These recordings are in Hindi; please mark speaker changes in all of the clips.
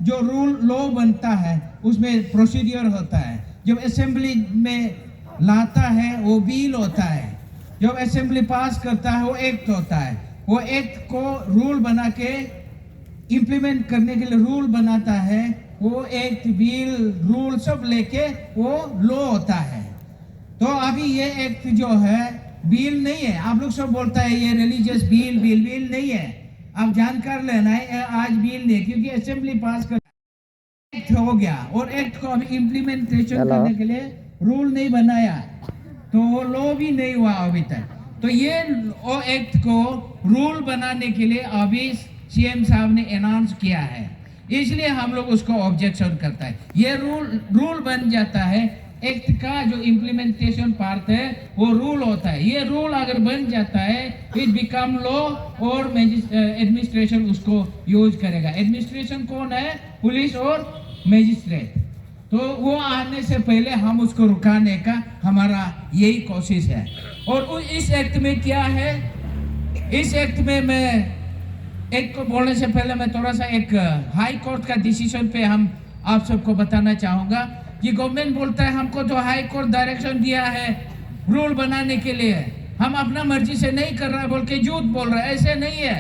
Speaker 1: जो रूल लॉ बनता है उसमें प्रोसीडियर होता है। जब असेंबली में लाता है वो बिल होता है, जब असेंबली पास करता है वो एक्ट होता है। वो एक्ट को रूल बना के इम्प्लीमेंट करने के लिए रूल बनाता है। वो एक्ट बिल रूल सब लेके वो लॉ होता है। तो अभी ये एक्ट जो है बिल नहीं है। आप लोग सब बोलता है ये रिलीजियस बिल बिल बिल नहीं है। आप जानकार लेना है आज बिल नहीं, क्योंकि असेंबली पास कर एक्ट हो गया और एक्ट को अभी इम्प्लीमेंटेशन करने के लिए रूल नहीं बनाया, तो वो लॉ भी नहीं हुआ अभी तक। तो ये एक्ट को रूल बनाने के लिए अभी सीएम साहब ने अनाउंस किया है, इसलिए हम लोग उसको ऑब्जेक्शन करता है। ये रूल बन जाता है। एक्ट का जो इम्प्लीमेंटेशन पार्ट है वो रूल होता है। ये रूल अगर बन जाता है इट बिकम लॉ और एडमिनिस्ट्रेशन उसको यूज करेगा। एडमिनिस्ट्रेशन कौन है? पुलिस और मजिस्ट्रेट। तो वो आने से पहले हम उसको रुकाने का हमारा यही कोशिश है। और इस एक्ट में क्या है, इस एक्ट में मैं एक्ट को बोलने से पहले मैं थोड़ा सा एक हाई कोर्ट का डिसीजन पे हम आप सबको बताना चाहूंगा कि गवर्नमेंट बोलता है हमको तो हाई कोर्ट डायरेक्शन दिया है रूल बनाने के लिए, हम अपना मर्जी से नहीं कर रहा बोल के झूठ बोल रहा है। ऐसे नहीं है।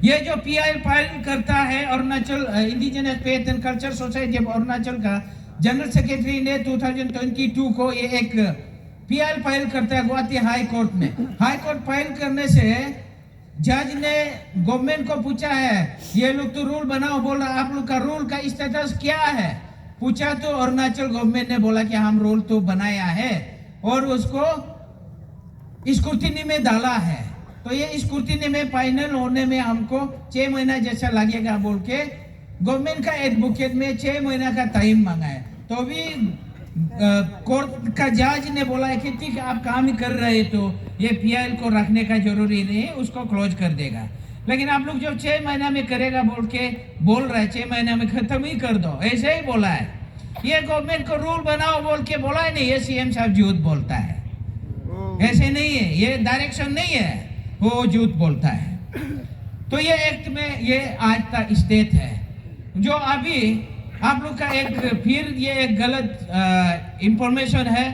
Speaker 1: ये जो पीआई फाइल करता है Arunachal indigenous faith and culture society of Arunachal का जनरल सेक्रेटरी ने 2022 को ये एक पीआई फाइल करता है गुवाहाटी हाई कोर्ट में। हाई कोर्ट फाइल करने से जज ने गवर्नमेंट को पूछा है ये लोग तो रूल बनाओ, बोल रहा आप लोग का रूल का स्टेटस क्या है? पूछा तो अरुणाचल गवर्नमेंट ने बोला कि हम रूल तो बनाया है और उसको स्क्रूटिनी में डाला है। तो ये स्क्रूटिनी में फाइनल होने में हमको 6 महीना जैसा लगेगा बोल के गवर्नमेंट का एडवोकेट में 6 महीना का टाइम मांगा है। तो अभी कोर्ट का जज ने बोला है कि ठीक है आप काम ही कर रहे तो ये पीआई को रखने का जरूरी नहीं है, उसको क्लोज कर देगा। लेकिन आप लोग जो 6 महीना में करेगा बोल के बोल रहा है 6 महीना में खत्म ही कर दो, ऐसे ही बोला है। ये गवर्नमेंट को रूल बनाओ बोल के बोला है नहीं, ये सीएम साहब झूठ बोलता है। ऐसे नहीं है, ये डायरेक्शन नहीं है, वो झूठ बोलता है। तो ये एक्ट में ये आज का स्टेट है जो अभी आप लोग का एक फिर ये एक गलत इंफॉर्मेशन है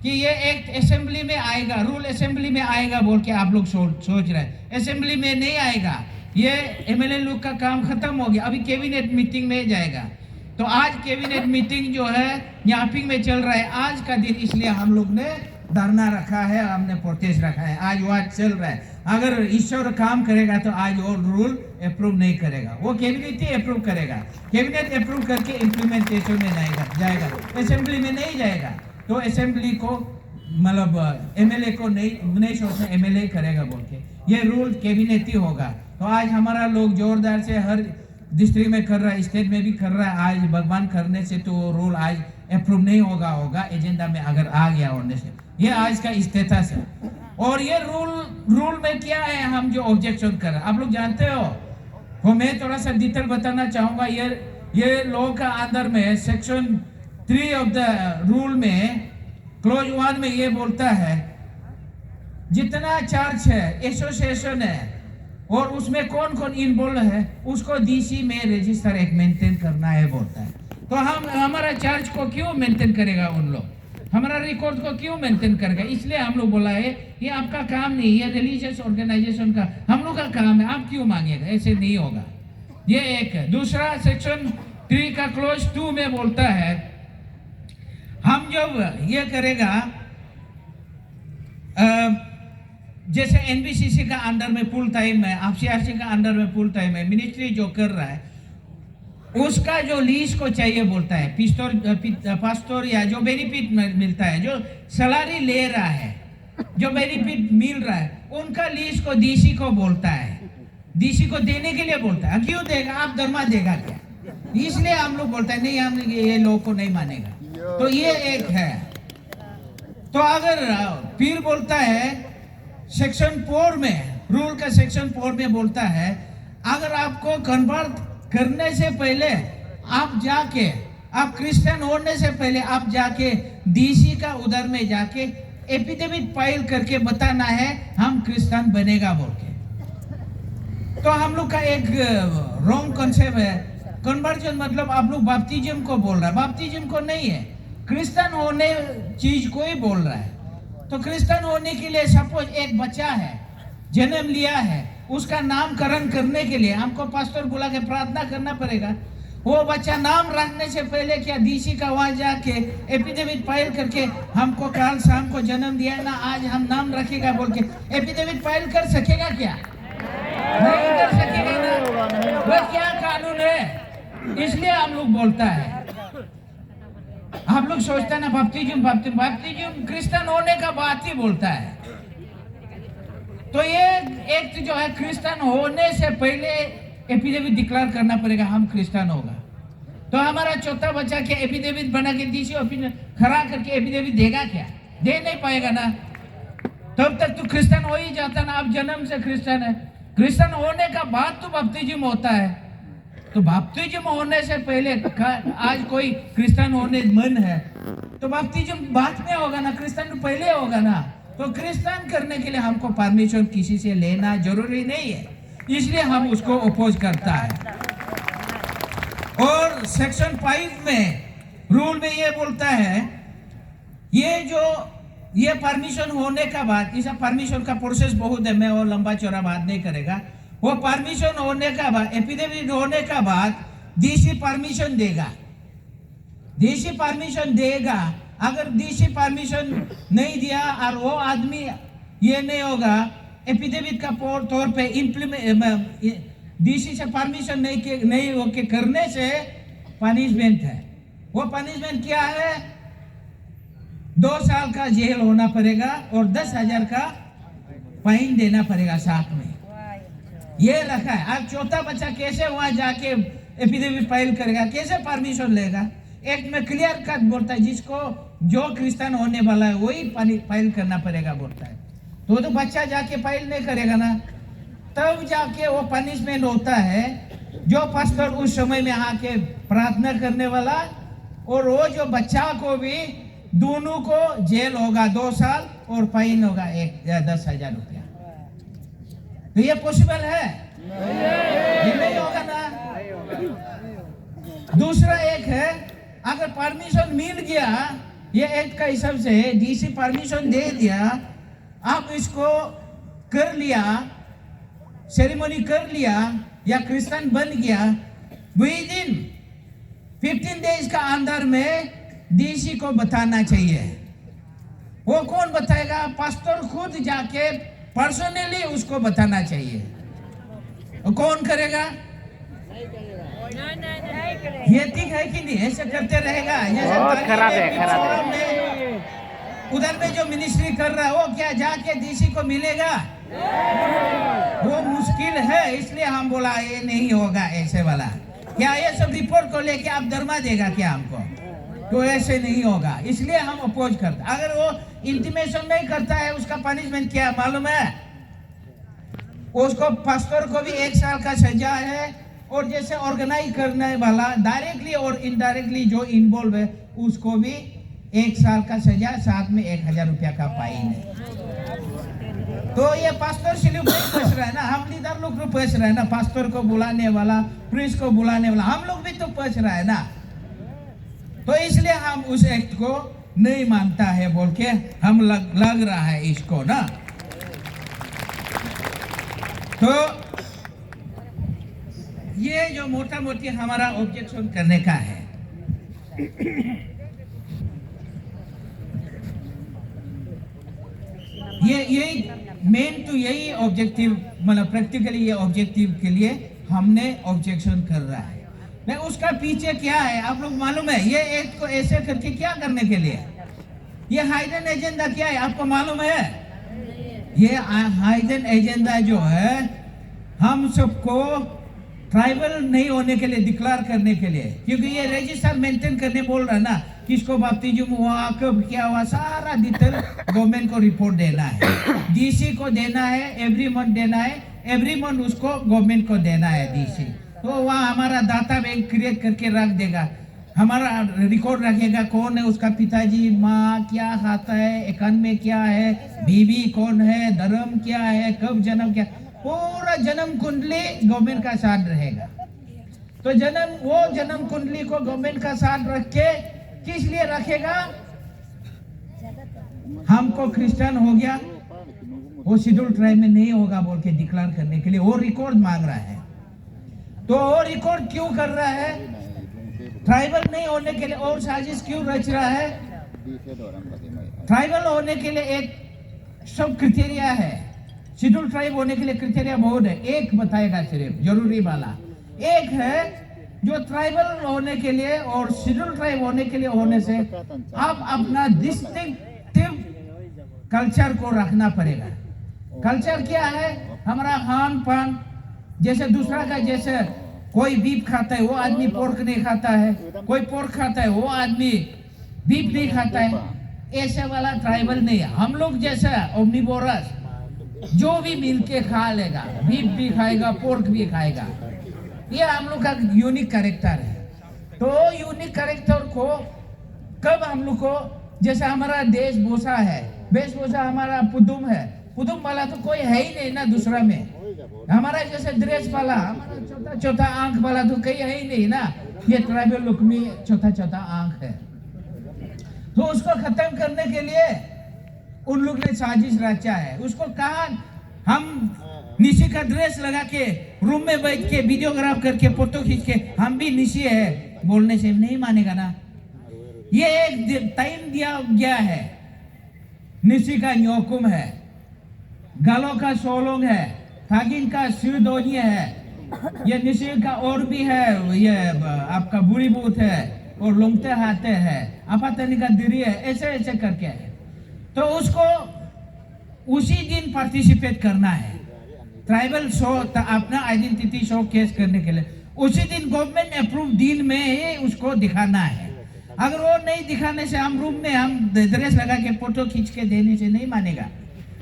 Speaker 1: कि ये एक्ट असेंबली में आएगा, रूल असेंबली में आएगा बोल के आप लोग सोच रहे हैं। असेंबली में नहीं आएगा, ये एमएलए लोग का काम खत्म हो गया, अभी कैबिनेट मीटिंग में जाएगा। तो आज कैबिनेट मीटिंग जो है यापिंग में चल रहा है आज का दिन, इसलिए हम लोग ने धरना रखा है, हमने प्रोटेस्ट रखा है। आज वो चल रहा है। अगर ईश्वर काम करेगा तो आज वो रूल अप्रूव नहीं करेगा, वो कैबिनेट ही अप्रूव करेगा। कैबिनेट अप्रूव करके इम्प्लीमेंटेशन में जाएगा, असेंबली में नहीं जाएगा। तो असेंबली को मतलब एमएलए को नहीं सोचना एमएलए करेगा बोल के, ये रूल कैबिनेट ही होगा। तो आज हमारा लोग जोरदार से हर डिस्ट्रिक्ट में कर रहा है, स्टेट में भी कर रहा है। आज भगवान करने से तो रूल आज अप्रूव नहीं होगा एजेंडा में अगर आ गया होने से। ये आज का स्टेटस है। और ये रूल में क्या है हम जो ऑब्जेक्शन कर रहे हैं आप लोग जानते हो। तो मैं थोड़ा सा डिटेल बताना चाहूंगा। ये लॉ का अंदर में सेक्शन 3 ऑफ द रूल में क्लोज 1 में ये बोलता है जितना चर्च है एसोसिएशन है और उसमें कौन कौन इन्वॉल्व है उसको डीसी में रजिस्टर एक मेंटेन करना है बोलता है। तो हम हमारा चर्च को क्यों मेंटेन करेगा उन लोग, हमारा रिकॉर्ड को क्यों मेंटेन करेगा? इसलिए हम लोग बोला है ये आपका काम नहीं, ये रिलीजियस ऑर्गेनाइजेशन का हम लोग का काम है, आप क्यों मांगेगा? ऐसे नहीं होगा। ये एक है। दूसरा सेक्शन 3 का क्लोज 2 में बोलता है हम जब ये करेगा जैसे एनबीसीसी का अंडर में फुल टाइम है, आरसीआरसी का अंडर में फुल टाइम है, मिनिस्ट्री जो कर रहा है उसका जो लीज को चाहिए बोलता है, पास्टोर या जो बेनिफिट मिलता है, जो सैलरी ले रहा है, जो बेनिफिट मिल रहा है, उनका लीज को डीसी को बोलता है, डीसी को देने के लिए बोलता है। क्यों देगा? आप धर्मा देगा क्या? इसलिए हम लोग बोलते हैं नहीं, हम ये लोग को नहीं मानेगा। तो ये एक है। तो अगर फिर बोलता है सेक्शन 4 में, रूल का सेक्शन 4 में बोलता है अगर आपको कन्वर्ट करने से पहले आप क्रिश्चियन होने से पहले आप जाके डीसी का उधर में जाके एपिडेमिक फाइल करके बताना है हम क्रिश्चियन बनेगा बोल के। तो हम लोग का एक रॉन्ग कॉन्सेप्ट है कन्वर्जन मतलब आप लोग बैप्टिज्म को बोल रहा है, बैप्टिज्म को नहीं है, क्रिश्चियन होने चीज को ही बोल रहा है। तो क्रिश्चियन होने के लिए सपोज एक बच्चा है, जन्म लिया है, उसका नामकरण करने के लिए हमको पास्टर बुला के प्रार्थना करना पड़ेगा। वो बच्चा नाम रखने से पहले क्या डीसी का वहां जाके एफिडेविट फाइल करके हमको कल शाम को जन्म दिया ना, आज हम नाम रखेगा बोल के एफिडेविट फाइल कर सकेगा क्या? नहीं कर सकेगा ना। वह क्या कानून है? इसलिए हम लोग बोलता है, हम लोग सोचता है ना बैप्टिज्म क्रिश्चियन होने का बात ही बोलता है। तो ये एक जो है क्रिश्चियन होने से पहले एफिडेविट डिक्लेयर करना पड़ेगा, हम क्रिश्चियन होगा। तो हमारा चौथा बच्चा क्या एफिडेविट बना के डीसी ऑफिस खड़ा करके एफिडेविट देगा क्या? दे नहीं पाएगा ना। तब तक तो क्रिश्चियन हो ही जाता ना, अब जन्म से क्रिश्चियन है। क्रिश्चियन होने का बाद तो बैप्टिज्म होता है। तो बैप्टिज्म होने से पहले आज कोई क्रिश्चियन होने मन है तो बैप्टिज्म बाद में होगा ना, क्रिश्चियन पहले होगा ना। तो क्रिश्चियन करने के लिए हमको परमिशन किसी से लेना जरूरी नहीं है, इसलिए हम उसको अपोज करता है। और सेक्शन 5 में रूल में ये बोलता है, ये परमिशन होने का बाद, इस परमिशन का प्रोसेस बहुत है, मैं वो लंबा चौड़ा बात नहीं करेगा। वो परमिशन होने का बाद, एफिडेविट होने का बाद डीसी परमिशन देगा। डीसी परमिशन देगा। अगर डीसी परमिशन नहीं दिया और वो आदमी ये नहीं होगा, एफिडेविट का तौर पे इम्प्लीमेंट डीसी से परमिशन नहीं होके करने से पनिशमेंट है। वो पनिशमेंट क्या है? 2 साल का जेल होना पड़ेगा और 10,000 का फाइन देना पड़ेगा साथ में। ये रखा है। अब चौथा बच्चा कैसे वहां जाके एफिडेविट फाइल करेगा, कैसे परमिशन लेगा? एक में क्लियर कट बोलता है, जिसको जो क्रिश्चियन होने वाला है वही फाइल करना पड़ेगा बोलता है। तो बच्चा जाके फाइल नहीं करेगा ना, तब जाके वो पनिशमेंट होता है। जो पास्टर उस समय में आके प्रार्थना करने वाला और वो जो बच्चा को भी, दोनों को जेल होगा 2 साल और फाइन होगा 10,000 रुपया। तो ये पॉसिबल है? ये नहीं होगा ना। दूसरा एक है, अगर परमिशन मिल गया, ये एक्ट का हिसाब से डीसी परमिशन दे दिया, आप इसको कर लिया, सेरेमनी कर लिया या क्रिश्चियन बन गया, विद इन 15 डेज का अंदर में डीसी को बताना चाहिए। वो कौन बताएगा? पास्टर खुद जाके पर्सनली उसको बताना चाहिए। कौन करेगा? ये ठीक है कि नहीं? ऐसे करते रहेगा।
Speaker 2: बहुत खराब है, खराब है।
Speaker 1: उधर में जो मिनिस्ट्री कर रहा है वो क्या जाके डीसी को मिलेगा? वो मुश्किल है। इसलिए हम बोला ये नहीं होगा ऐसे वाला। क्या ये सब रिपोर्ट को लेके आप डरमा देगा क्या हमको? तो ऐसे नहीं होगा, इसलिए हम अपोज करते। अगर वो इंटीमेशन नहीं करता है, उसका पनिशमेंट क्या मालूम है? उसको पास्टर को भी 1 साल का सजा है, और जैसे ऑर्गेनाइज करने वाला डायरेक्टली और इनडायरेक्टली जो इन्वॉल्व है उसको भी 1 साल का सजा, साथ में 1,000 रुपया का फाइन है। तो ये पास्टर सिर्फ नहीं फंस रहा है ना, हम लीडर लोग तो फंस रहे हैं ना, पास्टर को बुलाने वाला, प्रीस्ट को बुलाने वाला, हम लोग भी तो फंस रहा है ना। तो इसलिए हम उस एक्ट को नहीं मानता है बोल के हम लग रहा है इसको ना। तो ये जो मोटा मोटी हमारा ऑब्जेक्शन करने का है। ये यही मेन तो यही ऑब्जेक्टिव, मतलब प्रैक्टिकली ये ऑब्जेक्टिव के लिए हमने ऑब्जेक्शन कर रहा है। मैं उसका पीछे क्या है आप लोग मालूम है? ये एक्ट को ऐसे करके क्या करने के लिए? ये हाइडन एजेंडा क्या है आपको मालूम है? ये हाइडन एजेंडा जो है हम सबको ट्राइबल नहीं होने के लिए, डिक्लेयर करने के लिए, क्योंकि ये रजिस्टर मेंटेन करने बोल रहा है ना, किसको बैप्टिज्म हुआ, कब क्या हुआ, सारा डिटेल गवर्नमेंट को रिपोर्ट देना है, डीसी को देना है, एवरी मंथ देना है, एवरी मंथ उसको गवर्नमेंट को देना है डीसी। तो वहाँ हमारा डाटा बैंक क्रिएट करके रख देगा, हमारा रिकॉर्ड रखेगा कौन है उसका पिताजी, माँ क्या खाता है, अकाउंट में क्या है, बीवी कौन है, धर्म क्या है, कब जन्म क्या, पूरा जन्म कुंडली गवर्नमेंट का साथ रहेगा। तो वो जन्म कुंडली को गवर्नमेंट का साथ रख के किस लिए रखेगा? हमको क्रिश्चियन हो गया, वो शेड्यूल ट्राइब में नहीं होगा बोल के डिक्लेयर करने के लिए वो रिकॉर्ड मांग रहा है। तो वो रिकॉर्ड क्यों कर रहा है? ट्राइबल नहीं होने के लिए और साजिश क्यों रच रहा है? ट्राइबल होने के लिए एक सब क्राइटेरिया है, शेड्यूल ट्राइब होने के लिए क्राइटेरिया बहुत है। एक बताएगा सिर्फ जरूरी वाला एक है जो ट्राइबल होने के लिए और शेड्यूल ट्राइब होने के लिए होने से आप अपना डिस्टिंक्टिव कल्चर को रखना पड़ेगा। कल्चर क्या है? हमारा खान पान, जैसे दूसरा का जैसे कोई बीफ खाता है वो आदमी पोर्क नहीं खाता है, कोई पोर्क खाता है वो आदमी बीफ नहीं खाता है, ऐसे वाला ट्राइबल नहीं है। हम लोग जैसा ओमनिवोरस जो भी मिल के खा लेगा, बीफ भी खाएगा पोर्क भी खाएगा, ये हम लोग का यूनिक कैरेक्टर है। तो यूनिक कैरेक्टर को कब हम लोग को, जैसे हमारा वेशभूषा है, वेशभूषा हमारा पुदुम है, पुदुम वाला तो कोई है ही नहीं ना दूसरा में। हमारा जैसे ड्रेस वाला, हमारा छोटा छोटा आंख वाला तो कहीं है ही नहीं ना, ये ट्राइबल लुक में छोटा छोटा आंख है। तो उसको खत्म करने के लिए उन लोग ने साजिश रचा है। उसको कहा हम निशी का ड्रेस लगा के रूम में बैठ के वीडियोग्राफ करके फोटो खींच के हम भी निशी है बोलने से नहीं मानेगा ना। ये एक टाइम दिया गया है, निशी का न्योकुम है, गालो का सोलोंग है, थागिन का सिरदोनी है, ये निशी का और भी है, ये आपका बुरी बूथ है और लोंगते हाथे है, आपातनी का दिरी है, ऐसे ऐसे करके है। तो उसको उसी दिन पार्टिसिपेट करना है, ट्राइबल शो अपना आइडेंटिटी शो केस करने के लिए उसी दिन गवर्नमेंट अप्रूव दिन में ही उसको दिखाना है। अगर वो नहीं दिखाने से हम रूम में हम ड्रेस लगा के फोटो खींच के देने से नहीं मानेगा,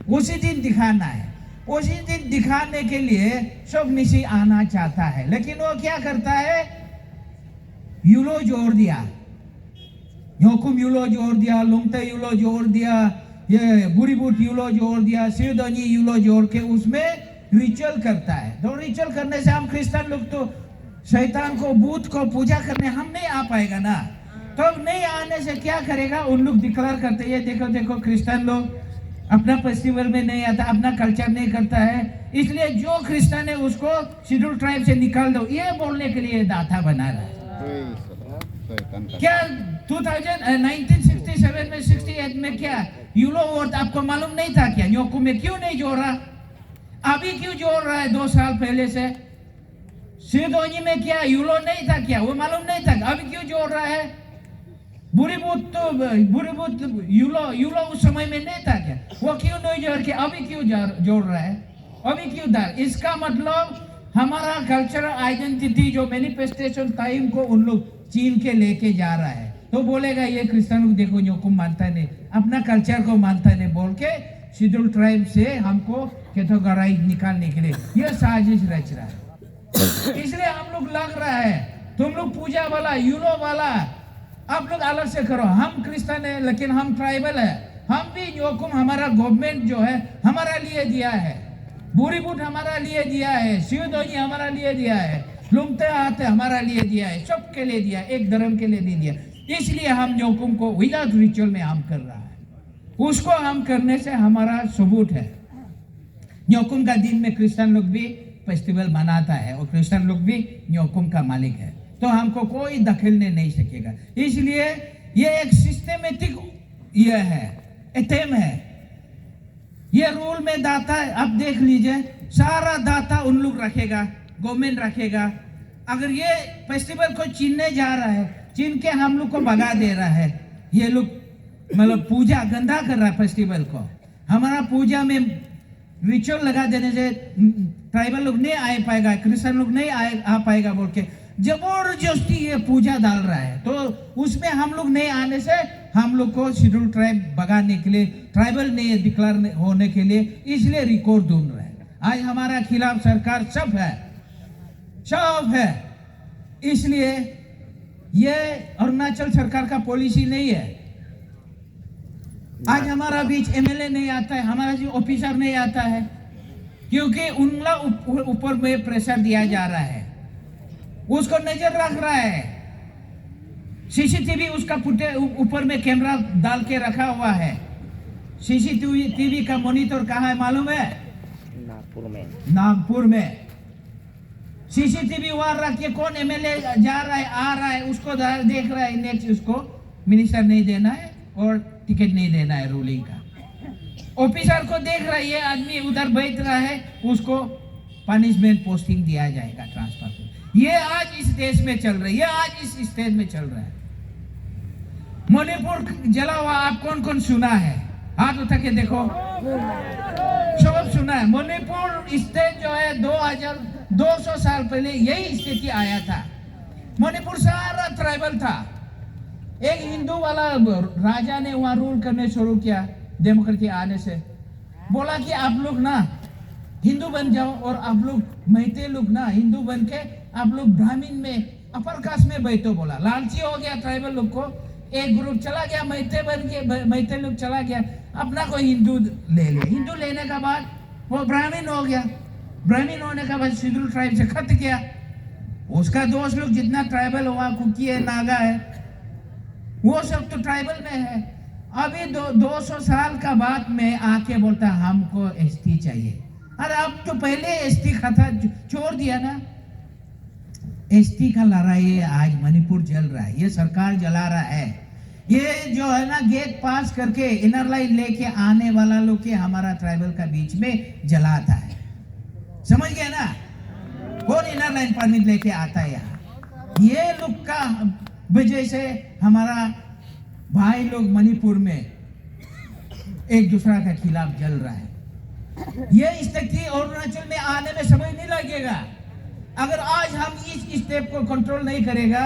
Speaker 1: उसी दिन दिखाना है। उसी दिन दिखाने के लिए सब निशी आना चाहता है, लेकिन वो क्या करता है? यूलो जोड़ दिया, न्योकुम यूलो जोड़ दिया, लुंगते यूलो जोड़ दिया, ये बुरीबूट यूलो जोड़ दिया, सिरदोनी यूलो जोड़ के उसमें रिचुअल करता है। तो रिचुअल करने से हम क्रिश्चियन लोग तो शैतान को भूत को पूजा करने हम नहीं आ पाएगा ना। तो नहीं आने से क्या करेगा? उन लोग डिक्लेयर करते हैं देखो देखो क्रिश्चियन लोग अपना फेस्टिवल में नहीं आता, अपना कल्चर नहीं करता है, इसलिए जो क्रिश्चियन है उसको शेड्यूल ट्राइब से निकाल दो, ये बोलने के लिए दाता बना रहा है। क्या 1967 में 68 में क्या यूलो वोट आपको मालूम नहीं था क्या? न्योकुम में क्यों नहीं जोड़ा? अभी क्यों जोड़ रहा है? 2 साल पहले से सिरदोनी में क्या यूलो नहीं था क्या? वो मालूम नहीं था, अभी क्यों जोड़ रहा है? बुरीबूत यूलो उस समय में नहीं था क्या? वो क्यों नहीं जोड़ के अभी क्यों जोड़ रहा है? अभी क्यों डाल? इसका मतलब हमारा कल्चरल आइडेंटिटी जो मैनिफेस्टेशन टाइम को उन लोग चीन के लेके जा रहा है। तो बोलेगा ये क्रिश्चियन देखो न्योकुम मानता नहीं, अपना कल्चर को मानता नहीं बोल के शेड्यूल ट्राइब से हमको कैटेगराइज निकालने के लिए ये साजिश रच रहा है। इसलिए हम लोग लग रहा है तुम लोग पूजा वाला यूलो वाला आप लोग अलग से करो, हम क्रिश्चियन है लेकिन हम ट्राइबल है, हम भी न्योकुम हमारा गवर्नमेंट जो है हमारा लिए दिया है, बुरीबूट हमारा लिए दिया है, सिरदोनी हमारा लिए दिया है, लुंगते हाथे हमारा लिए दिया है, सबके लिए दिया, एक धर्म के लिए नहीं दिया। इसलिए हम न्योकुम को विदाउट रिचुअल में हम कर रहा है, उसको हम करने से हमारा सबूत है। न्योकुम का दिन में क्रिश्चियन लोग भी फेस्टिवल मनाता है और क्रिश्चियन लोग भी न्योकुम का मालिक है, तो हमको कोई दखलने नहीं सकेगा। इसलिए ये एक सिस्टमेटिक ये है, एटेम है। ये रूल में दाता आप देख लीजिए, सारा दाता उन लोग रखेगा, गवर्नमेंट रखेगा। अगर ये फेस्टिवल को छीनने जा रहा है, छीन के हम लोग को भगा दे रहा है, ये लोग मतलब पूजा गंदा कर रहा है फेस्टिवल को। हमारा पूजा में रिचुअल लगा देने से ट्राइबल लोग नहीं आ पाएगा, क्रिश्चियन लोग नहीं आ पाएगा बोल के जबरदस्ती ये पूजा डाल रहा है। तो उसमें हम लोग नहीं आने से हम लोग को शेड्यूल ट्राइब भगाने के लिए, ट्राइबल नहीं डिक्लेयर होने के लिए, इसलिए रिकॉर्ड ढूंढ रहे हैं। आज हमारा खिलाफ सरकार सब है। इसलिए ये अरुणाचल सरकार का पॉलिसी नहीं है। आज हमारा बीच एमएलए नहीं आता है, हमारा जो ऑफिसर नहीं आता है, क्योंकि उनका ऊपर में प्रेशर दिया जा रहा है। उसको नजर रख रहा है। सीसीटीवी उसका ऊपर में कैमरा डाल के रखा हुआ है। सीसीटीवी का मॉनिटर कहाँ है मालूम है?
Speaker 2: नागपुर में।
Speaker 1: नागपुर में सीसीटीवी वहां रख के कौन एमएलए जा रहा है आ रहा है उसको देख रहा है। नेक्स्ट उसको मिनिस्टर नहीं देना है और टिकट नहीं देना है रूलिंग का। ऑफिसर को देख रहा है ये आदमी उधर बैठ रहा है, उसको पनिशमेंट पोस्टिंग दिया जाएगा, ट्रांसफर। ये आज इस देश में चल रहा है, ये आज इस स्टेट में चल रहा है। मणिपुर जला हुआ आप कौन कौन सुना है? हाथ उठा के देखो। सब सुना है। मणिपुर स्टेट जो है 2200 साल पहले यही स्थिति आया था। मणिपुर सारा ट्राइबल था। एक हिंदू वाला राजा ने वहां रूल करने शुरू किया डेमोक्रेसी आने से। बोला कि आप लोग ना हिंदू बन जाओ और आप लोग मैते लोग ना हिंदू बन के आप लोग ब्राह्मण में अपर कास्ट में बैठो। बोला लालची हो गया ट्राइबल लोग को। एक ग्रुप चला गया मैते बन के, मैते लोग चला गया अपना को हिंदू ले ले। हिंदू लेने का बाद वो ब्राह्मण हो गया। ब्राह्मण होने का बाद शेड्यूल ट्राइब से खत्म किया। उसका दोस्त लोग जितना ट्राइबल हुआ, कुकी है, नागा है, वो सब तो ट्राइबल में है। अभी 200 साल का बाद में आके बोलता हमको एसटी चाहिए। अरे अब तो पहले एसटी खाता छोड़ दिया ना। एसटी का लड़ाई आज मणिपुर जल रहा है, ये सरकार जला रहा है। ये जो है ना गेट पास करके इनर लाइन लेके आने वाला लोग के हमारा ट्राइबल का बीच में जलाता है। समझ गया ना? कौन इनर लाइन परमिट लेके आता है यहाँ? ये लोग का वजह से हमारा भाई लोग मणिपुर में एक दूसरा के खिलाफ जल रहा है। ये स्थिति अरुणाचल में आने में समय नहीं लगेगा। अगर आज हम इस स्टेप को कंट्रोल नहीं करेगा,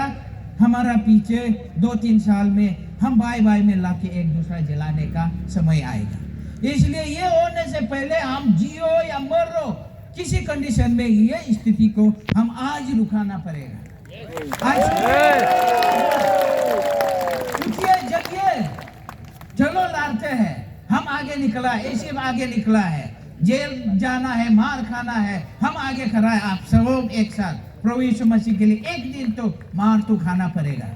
Speaker 1: हमारा पीछे 2-3 साल में हम भाई भाई में लाके एक दूसरा जलाने का समय आएगा। इसलिए ये होने से पहले हम जियो या मरो किसी कंडीशन में ये स्थिति को हम आज रुकाना पड़ेगा। आज उठिए, जगिए, चलो लड़ते हैं। हम आगे निकला, ऐसे आगे निकला है। जेल जाना है, मार खाना है, हम आगे खड़ा है। आप सब एक साथ प्रभु यीशु मसीह के लिए एक दिन तो मार तो खाना पड़ेगा।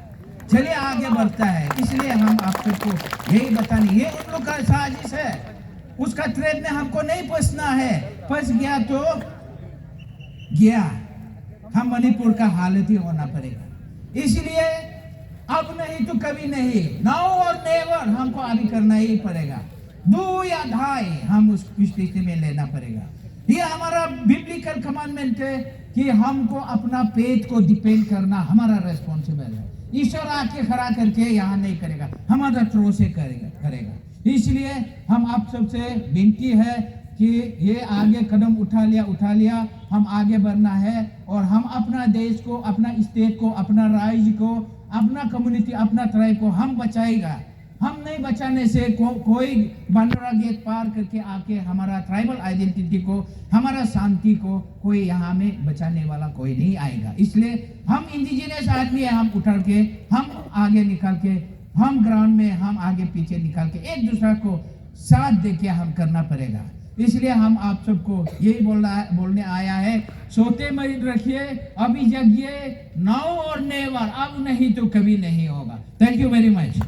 Speaker 1: चलिए आगे बढ़ता है। इसलिए हम आप सबको यही बताने, ये उन लोग का साजिश है। उसका ट्रेड में हमको नहीं फंसना है। फंस गया तो गया, हम मणिपुर का हालत ही होना पड़ेगा। इसलिए अब नहीं तो कभी नहीं, नाउ और नेवर हमको अभी करना ही पड़ेगा। दो या ढाई हम उस स्थिति में लेना पड़ेगा। ये हमारा बिब्लिकल कमांडमेंट है कि हमको अपना पेट को डिपेंड करना हमारा रेस्पॉन्सिबल है। ईश्वर आके खड़ा करके यहाँ नहीं करेगा, हमारा थ्रो से करेगा। इसलिए हम आप सबसे विनती है कि ये आगे कदम उठा लिया, हम आगे बढ़ना है और हम अपना देश को, अपना स्टेट को, अपना राज्य को, अपना कम्युनिटी, अपना ट्राइब को हम बचाएगा। हम नहीं बचाने से कोई बांद्रा गेट पार करके आके हमारा ट्राइबल आइडेंटिटी को, हमारा शांति को कोई यहाँ में बचाने वाला कोई नहीं आएगा। इसलिए हम इंडिजिनियस आदमी है, हम उठा के, हम आगे निकल के, हम ग्राउंड में, हम आगे पीछे निकाल के एक दूसरे को साथ देके हम करना पड़ेगा। इसलिए हम आप सबको यही बोलने आया है, सोते मत रखिए, अभी जगिए, नाउ और नेवर, अब नहीं तो कभी नहीं होगा। Thank you very much.